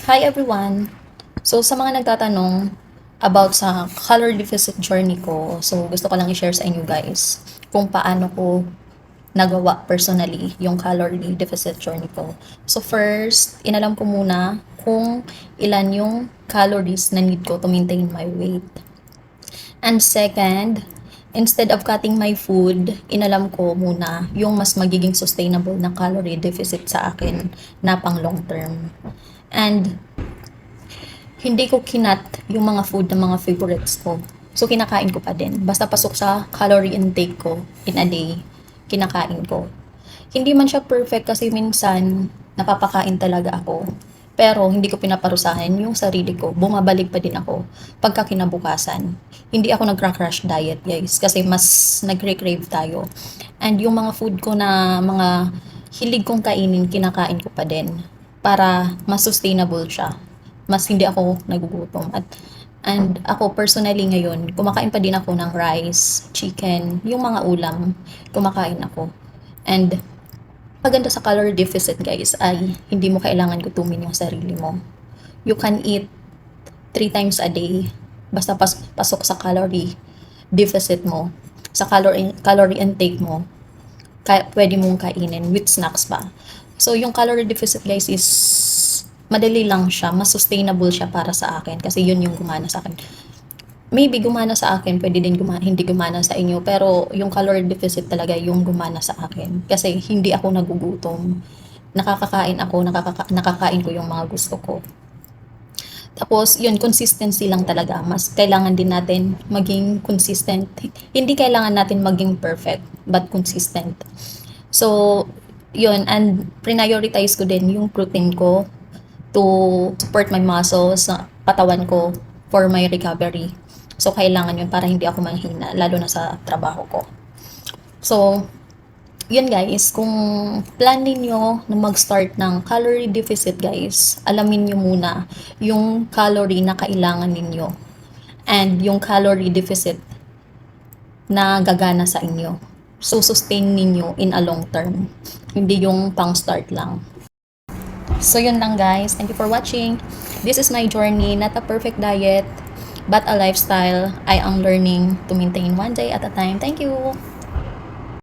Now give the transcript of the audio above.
Hi everyone! So sa mga nagtatanong about sa color deficit journey ko, so gusto ko lang i-share sa inyo guys kung paano ko nagawa personally yung calorie deficit journey ko. So first, inalam ko muna kung ilan yung calories na need ko to maintain my weight. And second, instead of cutting my food, inalam ko muna yung mas magiging sustainable na calorie deficit sa akin na pang long term. And hindi ko kinat yung mga food ng mga favorites ko. So, kinakain ko pa din. Basta pasok sa calorie intake ko in a day, kinakain ko. Hindi man siya perfect kasi minsan napapakain talaga ako. Pero hindi ko pinaparusahan yung sarili ko. Bumabalik pa din ako pagka kinabukasan. Hindi ako nag-crash diet, guys. Kasi mas nagre-crave tayo. And yung mga food ko na mga hilig kong kainin, kinakain ko pa din. Para mas sustainable siya. Mas hindi ako nagugutom. And ako personally ngayon, kumakain pa din ako ng rice, chicken, yung mga ulam, kumakain ako. And maganda sa calorie deficit guys ay hindi mo kailangan gutumin yung sarili mo. You can eat 3 times a day basta pasok sa calorie deficit mo, sa calorie intake mo, pwede mong kainin with snacks pa. So yung calorie deficit guys is madali lang siya, mas sustainable siya para sa akin kasi yun yung gumana sa akin. Maybe gumana sa akin, pwede din hindi gumana sa inyo, pero yung calorie deficit talaga yung gumana sa akin. Kasi hindi ako nagugutom. Nakakakain ako, nakakain ko yung mga gusto ko. Tapos, yun, consistency lang talaga. Mas kailangan din natin maging consistent. Hindi kailangan natin maging perfect, but consistent. So, yun, and prioritize ko din yung protein ko to support my muscles sa katawan ko for my recovery. So, kailangan yun para hindi ako mahina, lalo na sa trabaho ko. So, yun guys, kung plan ninyo na mag-start ng calorie deficit guys, alamin nyo muna yung calorie na kailangan ninyo and yung calorie deficit na gagana sa inyo. So, sustain ninyo in a long term. Hindi yung pang-start lang. So, yun lang guys. Thank you for watching. This is my journey, not a perfect diet, but a lifestyle I am learning to maintain one day at a time. Thank you!